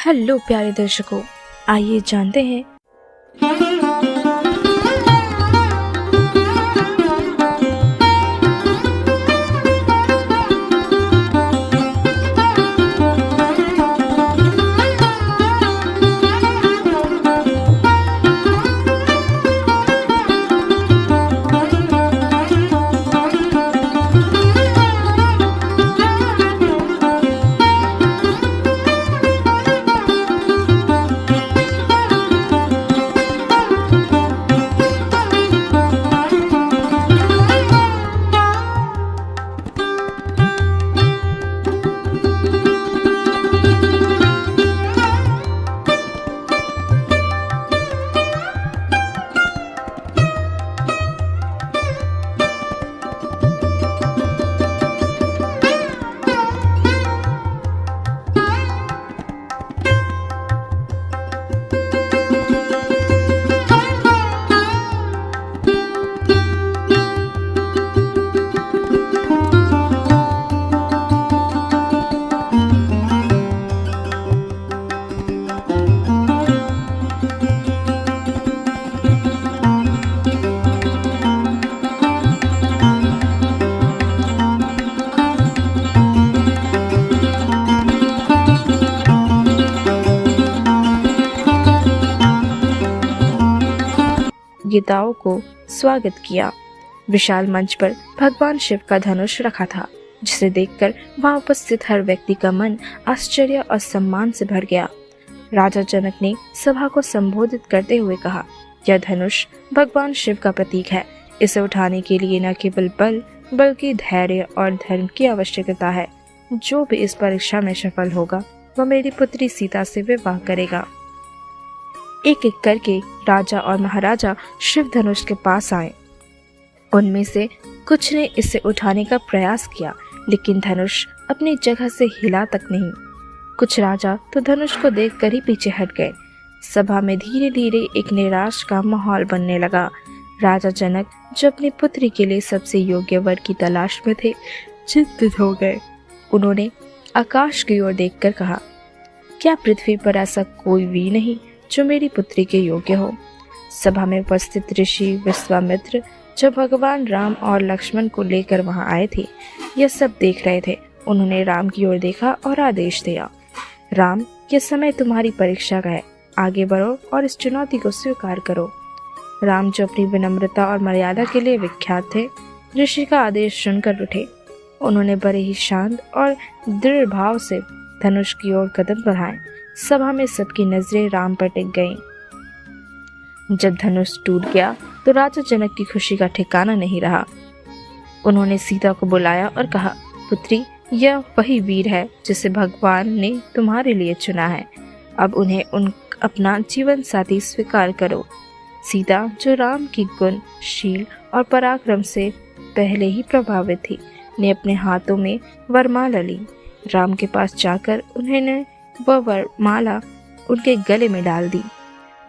Hello प्यारे दर्शकों, आइए जानते हैं गीताओं को स्वागत किया। विशाल मंच पर भगवान शिव का धनुष रखा था, जिसे देखकर वहां उपस्थित हर व्यक्ति का मन आश्चर्य और सम्मान से भर गया। राजा जनक ने सभा को संबोधित करते हुए कहा, यह धनुष भगवान शिव का प्रतीक है। इसे उठाने के लिए न केवल बल बल्कि धैर्य और धर्म की आवश्यकता है। जो भी इस परीक्षा में सफल होगा वह मेरी पुत्री सीता से विवाह करेगा। एक एक करके राजा और महाराजा शिव धनुष के पास आए। उनमें से कुछ ने इसे उठाने का प्रयास किया, लेकिन धनुष अपनी जगह से हिला तक नहीं। कुछ राजा तो धनुष को देखकर ही पीछे हट गए। सभा में धीरे धीरे एक निराश का माहौल बनने लगा। राजा जनक, जो अपनी पुत्री के लिए सबसे योग्य वर की तलाश में थे, चिंतित हो गए। उन्होंने आकाश की ओर देखकर कहा, क्या पृथ्वी पर ऐसा कोई भी नहीं जो मेरी पुत्री के योग्य हो? सभा में उपस्थित ऋषि विश्वामित्र, जो भगवान राम और लक्ष्मण को लेकर वहां आए थे, यह सब देख रहे थे। उन्होंने राम की ओर देखा और आदेश दिया, राम, यह समय तुम्हारी परीक्षा का है। आगे बढ़ो और इस चुनौती को स्वीकार करो। राम, जो अपनी विनम्रता और मर्यादा के लिए विख्यात थे, ऋषि का आदेश सुनकर उठे। उन्होंने बड़े ही शांत और दृढ़ भाव से धनुष की ओर कदम बढ़ाए। सभा में सबकी नजरें राम पर टिक गईं। जब धनुष टूट गया तो राजा जनक की खुशी का ठिकाना नहीं रहा। उन्होंने सीता को बुलाया और कहा, पुत्री, यह वही वीर है जिसे भगवान ने तुम्हारे लिए चुना है। अब उन्हें अपना जीवन साथी स्वीकार करो। सीता, जो राम की गुण, शील और पराक्रम से पहले ही प्रभावित थी, ने अपने हाथों में वरमाला ली। राम के पास जाकर उन्होंने वह वरमाला उनके गले में डाल दी।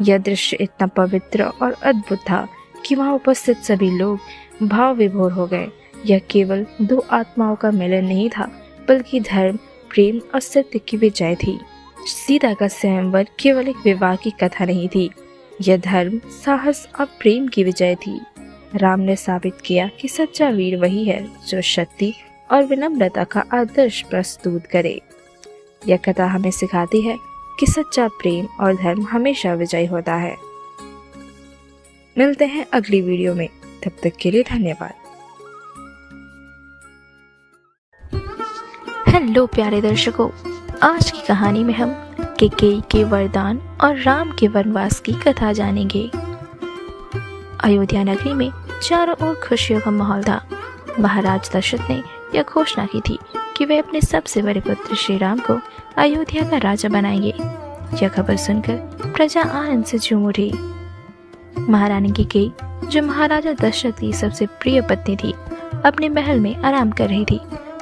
यह दृश्य इतना पवित्र और अद्भुत था कि वहां उपस्थित सभी लोग भाव विभोर हो गए। यह केवल दो आत्माओं का मिलन नहीं था, बल्कि धर्म, प्रेम और सत्य की विजय थी। सीता का स्वयंवर केवल एक विवाह की कथा नहीं थी, यह धर्म, साहस और प्रेम की विजय थी। राम ने साबित किया कि सच्चा वीर वही है जो शक्ति और विनम्रता का आदर्श प्रस्तुत करे। यह कथा हमें सिखाती है कि सच्चा प्रेम और धर्म हमेशा विजयी होता है। मिलते हैं अगली वीडियो में, तब तक के लिए धन्यवाद। हेलो प्यारे दर्शकों, आज की कहानी में हम कैकेयी के वरदान और राम के वनवास की कथा जानेंगे। अयोध्या नगरी में चारों ओर खुशियों का माहौल था। महाराज दशरथ ने यह घोषणा की थी कि वे अपने सबसे बड़े पुत्र श्री राम को अयोध्या का राजा बनाएंगे। यह खबर सुनकर प्रजा आनंद से झूम उठी। महारानी कैकेयी, जो महाराजा दशरथ की सबसे प्रिय पत्नी थी, अपने महल में आराम कर रही थी।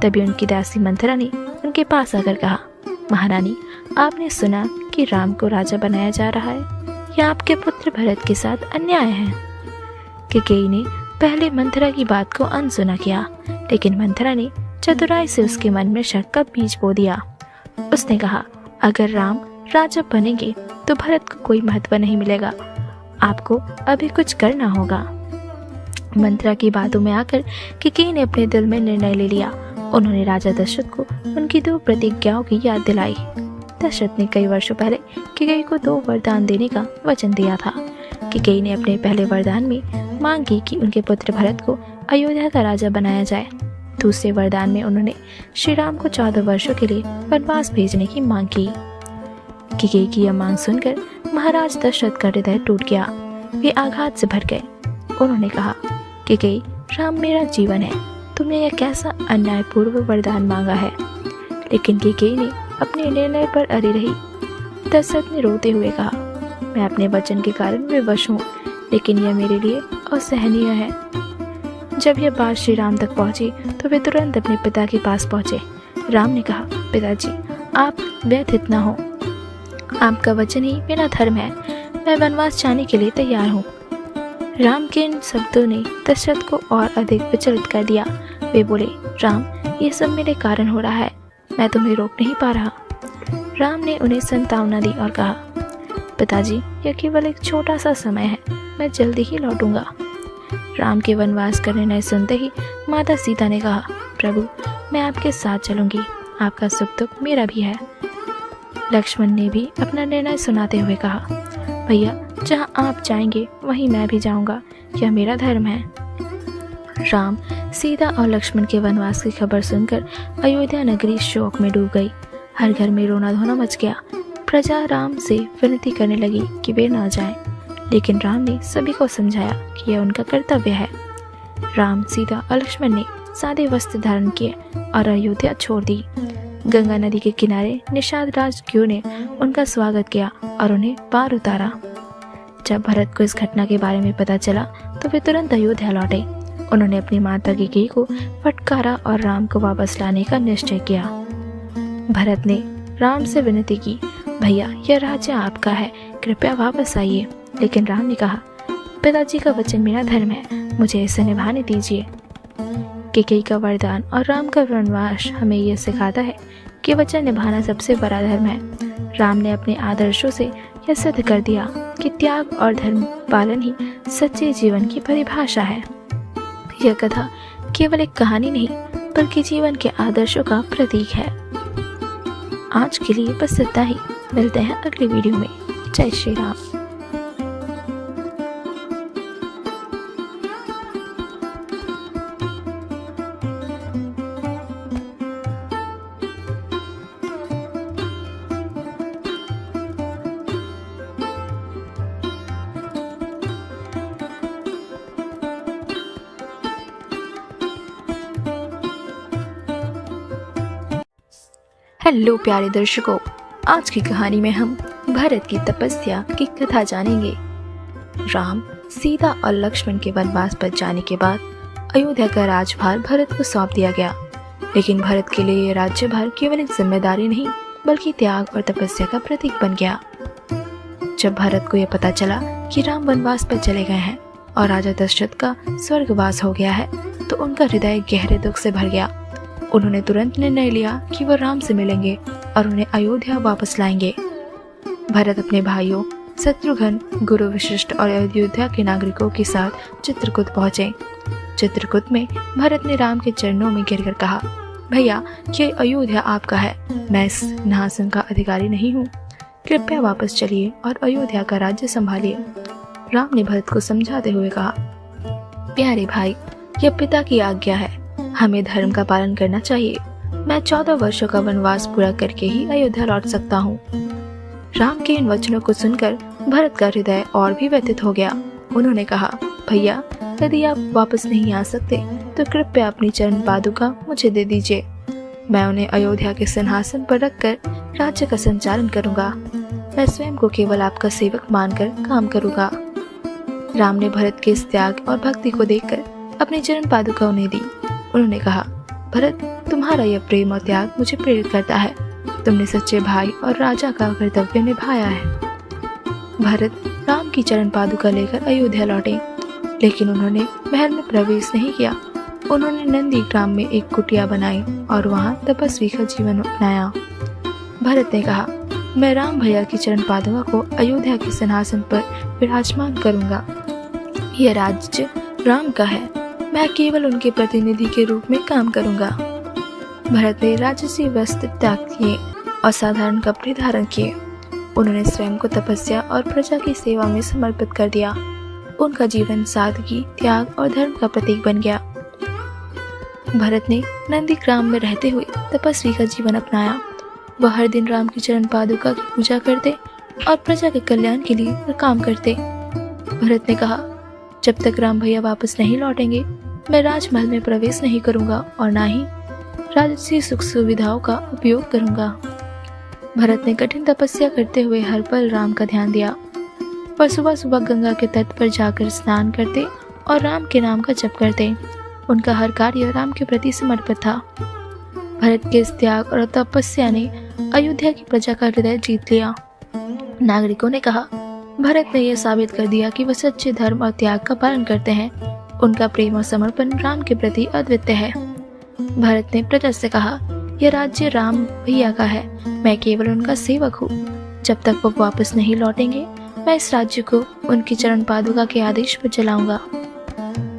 तभी उनकी दासी मंथरा ने उनके पास आकर कहा, महारानी, आपने सुना कि राम को राजा बनाया जा रहा है? यह आपके पुत्र भरत के साथ अन्याय है। कैकेयी ने पहले मंथरा की बात को अनसुना किया, लेकिन मंथरा ने चतुराई से उसके मन में शक का बीज बो दिया। उसने कहा, अगर राम राजा बनेंगे तो भरत को कोई महत्व नहीं मिलेगा। आपको अभी कुछ करना होगा। मंत्रा की बातों में आकर कैकेयी ने अपने दिल में निर्णय ले लिया। उन्होंने राजा दशरथ को उनकी 2 प्रतिज्ञाओं की याद दिलाई। दशरथ ने कई वर्षों पहले कैकेयी को 2 वरदान देने का वचन दिया था। कैकेयी ने अपने पहले वरदान में मांग की कि उनके पुत्र भरत को अयोध्या का राजा बनाया जाए। दूसरे वरदान में उन्होंने श्री राम को 14 वर्षों के लिए वनवास भेजने की मांग की। कैकेयी की यह मांग सुनकर महाराज दशरथ का हृदय टूट गया। वे आघात से भर गए। उन्होंने कहा, कैकेयी, राम मेरा जीवन है, तुमने यह कैसा अन्यायपूर्व वरदान मांगा है। लेकिन कैकेयी ने अपने निर्णय पर अड़ी रही। दशरथ ने रोते हुए कहा, मैं अपने वचन के कारण विवश हूँ, लेकिन यह मेरे लिए असहनीय है। जब यह बात श्री राम तक पहुंची तो वे तुरंत अपने पिता के पास पहुंचे। राम ने कहा, पिताजी, आप व्यथित न हो, आपका वचन ही मेरा धर्म है। मैं वनवास जाने के लिए तैयार हूँ। राम के इन शब्दों ने दशरथ को और अधिक विचलित कर दिया। वे बोले, राम, ये सब मेरे कारण हो रहा है, मैं तुम्हें रोक नहीं पा रहा। राम ने उन्हें सांत्वना दी और कहा, पिताजी, यह केवल एक छोटा सा समय है, मैं जल्दी ही लौटूंगा। राम के वनवास का निर्णय सुनते ही माता सीता ने कहा, प्रभु, मैं आपके साथ चलूंगी, आपका सुख दुख मेरा भी है। लक्ष्मण ने भी अपना निर्णय सुनाते हुए कहा, भैया, जहाँ आप जाएंगे वहीं मैं भी जाऊंगा, यह मेरा धर्म है। राम, सीता और लक्ष्मण के वनवास की खबर सुनकर अयोध्या नगरी शोक में डूब गई। हर घर में रोना धोना मच गया। प्रजा राम से विनती करने लगी कि वे न जाएं, लेकिन राम ने सभी को समझाया कि यह उनका कर्तव्य है। राम, सीता और लक्ष्मण ने सादे वस्त्र धारण किए और अयोध्या छोड़ दी। गंगा नदी के किनारे निषाद राजकुमारों ने उनका स्वागत किया और उन्हें पार उतारा। जब भरत को इस घटना के बारे में पता चला तो वे तुरंत अयोध्या लौटे। उन्होंने अपनी माता कैकेयी को फटकारा और राम को वापस लाने का निश्चय किया। भरत ने राम से विनती की, भैया, यह राज्य आपका है, कृपया वापस आइए। लेकिन राम ने कहा, पिताजी का वचन मेरा धर्म है, मुझे इसे निभाने दीजिए। कैकेयी का वरदान और राम का वनवास हमें यह सिखाता है कि वचन निभाना सबसे बड़ा धर्म है। राम ने अपने आदर्शों से यह सिद्ध कर दिया कि त्याग और धर्म पालन ही सच्चे जीवन की परिभाषा है। यह कथा केवल एक कहानी नहीं, बल्कि जीवन के आदर्शों का प्रतीक है। आज के लिए बस इतना ही। मिलते हैं अगली वीडियो में। जय श्री राम। हेलो प्यारे दर्शकों, आज की कहानी में हम भरत की तपस्या की कथा जानेंगे। राम, सीता और लक्ष्मण के वनवास पर जाने के बाद अयोध्या का राजभार भरत को सौंप दिया गया। लेकिन भरत के लिए यह राज्यभार केवल एक जिम्मेदारी नहीं, बल्कि त्याग और तपस्या का प्रतीक बन गया। जब भरत को यह पता चला कि राम वनवास पर चले गए हैं और राजा दशरथ का स्वर्गवास हो गया है, तो उनका हृदय गहरे दुख से भर गया। उन्होंने तुरंत निर्णय लिया कि वो राम से मिलेंगे और उन्हें अयोध्या वापस लाएंगे। भरत अपने भाइयों शत्रुघ्न, गुरु वशिष्ठ और अयोध्या के नागरिकों के साथ चित्रकूट पहुंचे। चित्रकूट में भरत ने राम के चरणों में गिरकर कहा, भैया, ये अयोध्या आपका है, मैं इस सिंहासन का अधिकारी नहीं हूँ, कृपया वापस चलिए और अयोध्या का राज्य संभालिए। राम ने भरत को समझाते हुए कहा, प्यारे भाई, यह पिता की आज्ञा है, हमें धर्म का पालन करना चाहिए। मैं 14 वर्षों का वनवास पूरा करके ही अयोध्या लौट सकता हूँ। राम के इन वचनों को सुनकर भरत का हृदय और भी व्यथित हो गया। उन्होंने कहा, भैया, यदि आप वापस नहीं आ सकते तो कृपया अपनी चरण पादुका मुझे दे दीजिए। मैं उन्हें अयोध्या के सिंहासन पर रखकर राज्य का संचालन करूंगा। मैं स्वयं को केवल आपका सेवक मानकर काम करूंगा। राम ने भरत के इस त्याग और भक्ति को देखकर अपनी चरण पादुका उन्हें दी। उन्होंने कहा, भरत, तुम्हारा यह प्रेम और त्याग मुझे प्रेरित करता है। तुमने सच्चे भाई और राजा का कर्तव्य निभाया है। भरत राम की चरण पादुका लेकर अयोध्या लौटे, लेकिन उन्होंने महल में प्रवेश नहीं किया। उन्होंने नंदी ग्राम में एक कुटिया बनाई और वहां तपस्वी का जीवन अपनाया। भरत ने कहा, मैं राम भैया की चरण पादुका को अयोध्या के सिंहासन पर विराजमान करूंगा। यह राज्य राम का है, मैं केवल उनके प्रतिनिधि के रूप में काम करूंगा। भरत ने राजसी वस्त्र त्याग किए और साधारण कपड़े धारण किए। उन्होंने स्वयं को तपस्या और प्रजा की सेवा में समर्पित कर दिया। उनका जीवन सादगी, त्याग और धर्म का प्रतीक बन गया। भरत ने नंदीग्राम में रहते हुए तपस्वी का जीवन अपनाया। वह हर दिन राम की चरण पादुका की पूजा करते और प्रजा के कल्याण के लिए काम करते। भरत ने कहा, जब तक राम भैया वापस नहीं लौटेंगे, मैं राजमहल में प्रवेश नहीं करूंगा और न ही राजसी सुख सुविधाओं का उपयोग करूंगा। भरत ने कठिन तपस्या करते हुए हर पल राम का ध्यान दिया। वह सुबह सुबह गंगा के तट पर जाकर स्नान करते और राम के नाम का जप करते। उनका हर कार्य राम के प्रति समर्पित था। भरत के इस त्याग और तपस्या ने अयोध्या की प्रजा का हृदय जीत लिया। नागरिकों ने कहा, भरत ने यह साबित कर दिया कि वह सच्चे धर्म और त्याग का पालन करते हैं। उनका प्रेम और समर्पण राम के प्रति अद्वितीय है। भरत ने प्रजा से कहा, यह राज्य राम भैया का है, मैं केवल उनका सेवक हूँ। जब तक वो वापस नहीं लौटेंगे, मैं इस राज्य को उनकी चरण पादुका के आदेश पर चलाऊंगा।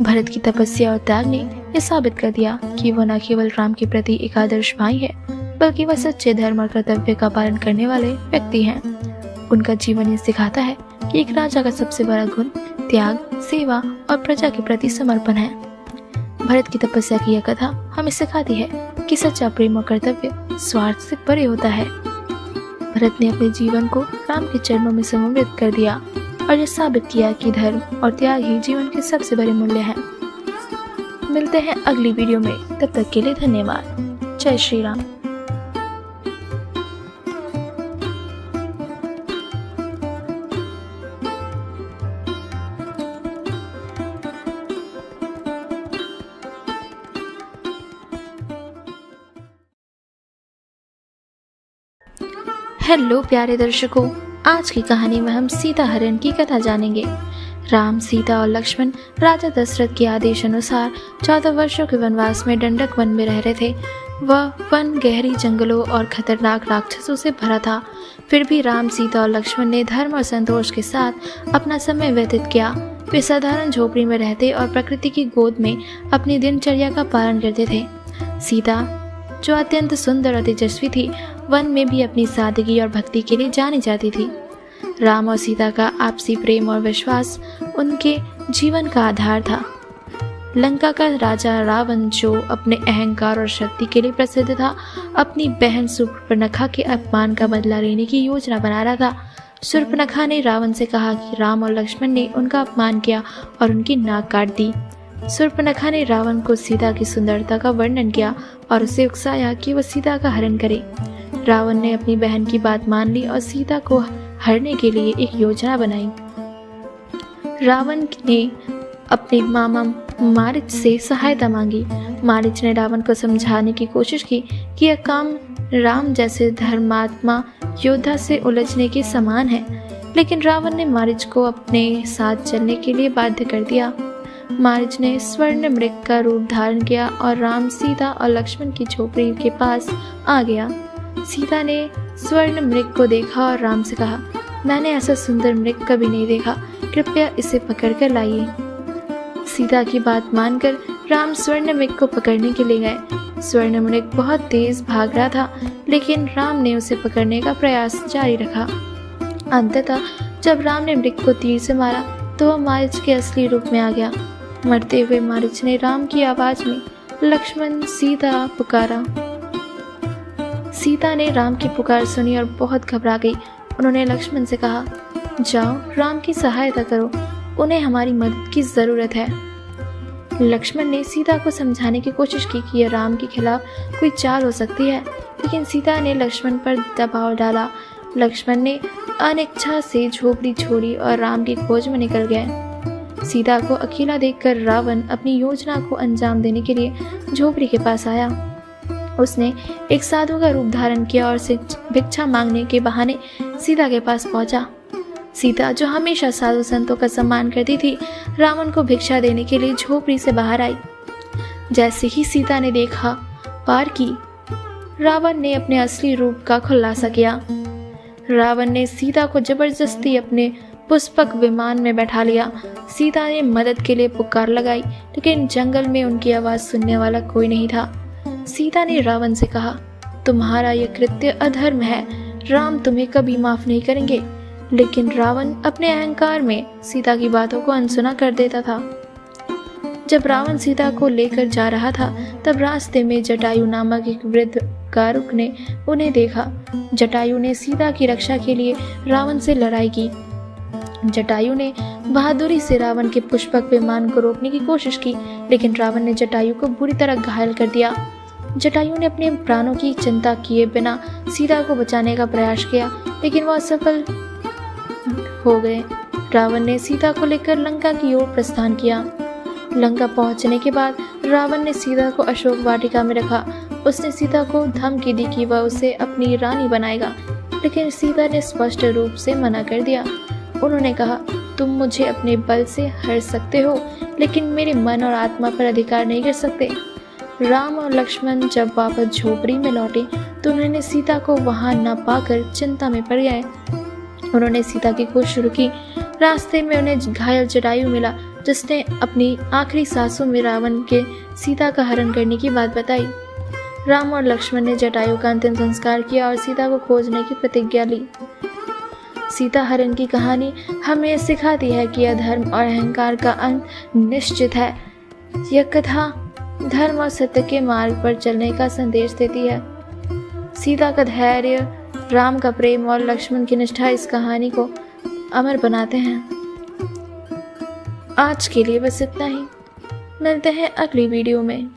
भरत की तपस्या और त्याग ने यह साबित कर दिया कि वह न केवल राम के प्रति एक आदर्श भाई है, बल्कि वह सच्चे धर्म और कर्तव्य का पालन करने वाले व्यक्ति हैं। उनका जीवन ये सिखाता है कि एक राजा का सबसे बड़ा गुण त्याग, सेवा और प्रजा के प्रति समर्पण है। भरत की तपस्या की यह कथा हमें सिखाती है कि सच्चा प्रेम और कर्तव्य स्वार्थ से परे होता है। भरत ने अपने जीवन को राम के चरणों में समर्पित कर दिया और यह साबित किया कि धर्म और त्याग ही जीवन के सबसे बड़े मूल्य हैं। मिलते हैं अगली वीडियो में, तब तक के लिए धन्यवाद। जय श्री राम। हेलो प्यारे दर्शकों, आज की कहानी में हम सीता हरण की कथा जानेंगे। राम, सीता और लक्ष्मण राजा दशरथ के आदेश अनुसार 14 वर्षों के वनवास में दंडक वन में रह रहे थे। वह वन गहरी जंगलों और खतरनाक राक्षसों से भरा था। फिर भी राम, सीता और लक्ष्मण ने धर्म और संतोष के साथ अपना समय व्यतीत किया। वे साधारण झोपड़ी में रहते और प्रकृति की गोद में अपनी दिनचर्या का पालन करते थे। सीता, जो अत्यंत सुंदर और तेजस्वी थी, वन में भी अपनी सादगी और भक्ति के लिए जानी जाती थी। राम और सीता का आपसी प्रेम और विश्वास उनके जीवन का आधार था। लंका का राजा रावण, जो अपने अहंकार और शक्ति के लिए प्रसिद्ध था, अपनी बहन शूर्पणखा के अपमान का बदला लेने की योजना बना रहा था। शूर्पणखा ने रावण से कहा कि राम और लक्ष्मण ने उनका अपमान किया और उनकी नाक काट दी। शूर्पणखा ने रावण को सीता की सुंदरता का वर्णन किया और उसे उकसाया कि वह सीता का हरण करे। रावण ने अपनी बहन की बात मान ली और सीता को हरने के लिए एक योजना बनाई। रावण ने अपने मामा मारीच से सहायता मांगी। मारीच ने रावण को समझाने की कोशिश की कि यह काम राम जैसे धर्मात्मा योद्धा से उलझने के समान है, लेकिन रावण ने मारीच को अपने साथ चलने के लिए बाध्य कर दिया। मारीच ने स्वर्ण मृग का रूप धारण किया और राम, सीता और लक्ष्मण की झोपड़ी के पास आ गया। सीता ने स्वर्ण मृग को देखा और राम से कहा, मैंने ऐसा सुंदर मृग कभी नहीं देखा, कृपया इसे पकड़कर लाइए। सीता की बात मानकर राम स्वर्ण मृग को पकड़ने के लिए गए। स्वर्ण मृग बहुत तेज भाग रहा था, लेकिन राम ने उसे पकड़ने का प्रयास जारी रखा। अंततः जब राम ने मृग को तीर से मारा तो वह मारीच के असली रूप में आ गया। मरते हुए मारीच ने राम की आवाज में लक्ष्मण, सीता पुकारा। सीता ने राम की पुकार सुनी और बहुत घबरा गई। उन्होंने लक्ष्मण से कहा, जाओ राम की सहायता करो, उन्हें हमारी मदद की जरूरत है। लक्ष्मण ने सीता को समझाने की कोशिश की कि यह राम के खिलाफ कोई चाल हो सकती है, लेकिन सीता ने लक्ष्मण पर दबाव डाला। लक्ष्मण ने अनिच्छा से झोपड़ी छोड़ी और राम की खोज में निकल गए। सीता को अकेला देखकर रावण अपनी योजना को अंजाम देने के लिए झोपड़ी के पास आया। उसने एक साधु का रूप धारण किया और से भिक्षा मांगने के बहाने सीता के पास पहुंचा। सीता, जो हमेशा साधु संतों का सम्मान करती थी, रावण को भिक्षा देने के लिए झोपड़ी से बाहर आई। जैसे ही सीता ने देखा पार की, रावण ने अपने असली रूप का खुलासा किया। रावण ने सीता को जबरदस्ती अपने पुष्पक विमान में बैठा लिया। सीता ने मदद के लिए पुकार लगाई, लेकिन जंगल में उनकी आवाज सुनने वाला कोई नहीं था। सीता ने रावण से कहा, तुम्हारा यह कृत्य अधर्म है, राम तुम्हें कभी माफ नहीं करेंगे। लेकिन रावण अपने अहंकार में सीता की बातों को अनसुना कर देता था। जब रावण सीता को लेकर जा रहा था, तब रास्ते में जटायु नामक एक वृद्ध गारुक ने उन्हें देखा। जटायु ने सीता की रक्षा के लिए रावण से लड़ाई की। जटायु ने बहादुरी से रावण के पुष्पक विमान को रोकने की कोशिश की, लेकिन रावण ने जटायु को बुरी तरह घायल कर दिया। जटायु ने अपने प्राणों की चिंता किए बिना सीता को बचाने का प्रयास किया, लेकिन वह असफल हो गए। रावण ने सीता को लेकर लंका की ओर प्रस्थान किया। लंका पहुंचने के बाद रावण ने सीता को अशोक वाटिका में रखा। उसने सीता को धमकी दी कि वह उसे अपनी रानी बनाएगा, लेकिन सीता ने स्पष्ट रूप से मना कर दिया। उन्होंने कहा, तुम मुझे अपने बल से हर सकते हो, लेकिन मेरे मन और आत्मा पर अधिकार नहीं कर सकते। राम और लक्ष्मण जब वापस झोपड़ी में लौटे तो उन्होंने सीता को वहां न पाकर चिंता में पड़ गए। उन्होंने सीता की खोज शुरू की। रास्ते में उन्हें घायल जटायु मिला, जिसने अपनी आखिरी सांसों में रावण के सीता का हरण करने की बात बताई। राम और लक्ष्मण ने जटायु का अंतिम संस्कार किया और सीता को खोजने की प्रतिज्ञा ली। सीता हरण की कहानी हमें सिखाती है कि अधर्म और अहंकार का अंत निश्चित है। यह कथा धर्म और सत्य के मार्ग पर चलने का संदेश देती है। सीता का धैर्य, राम का प्रेम और लक्ष्मण की निष्ठा इस कहानी को अमर बनाते हैं। आज के लिए बस इतना ही। मिलते हैं अगली वीडियो में।